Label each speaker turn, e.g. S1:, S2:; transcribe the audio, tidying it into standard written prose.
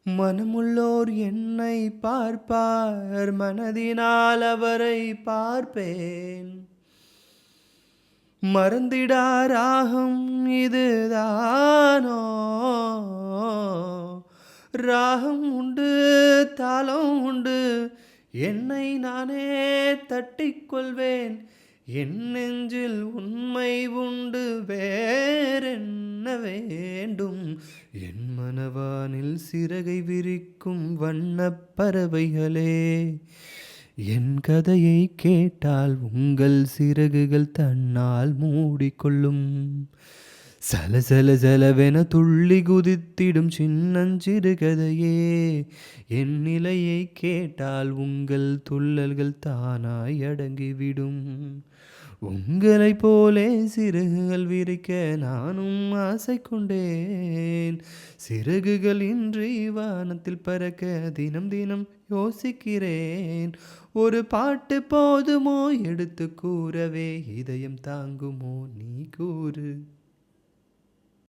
S1: மனமுள்ளோர் என்னை பார்ப்பார், மனதினால் அவரை பார்ப்பேன். மறந்திடா ராகம் இதுதானோ, ராகம் உண்டு தாளம் உண்டு, என்னை நானே தட்டிக்கொள்வேன். என் நெஞ்சில் உண்மை உண்டு, வேறென்ன வேண்டும்? என் மனவானில் சிறகை விரிக்கும் வண்ணப் பறவைகளே, என் கதையை கேட்டால் உங்கள் சிறகுகள் தன்னால் மூடிக்கொள்ளும். சலசல சலவென துள்ளி குதித்திடும் சின்னஞ்சிறு கதையே, என் நிலையை கேட்டால் உங்கள் துள்ளல்கள் தானாய் அடங்கிவிடும். உங்களைப் போலே சிறகுகள் விரிக்க நானும் ஆசை கொண்டேன். சிறகுகள் இன்றி வானத்தில் பறக்க தினம் தினம் யோசிக்கிறேன். ஒரு பாட்டு போதுமோ எடுத்து கூறவே, இதயம் தாங்குமோ நீ கூறு.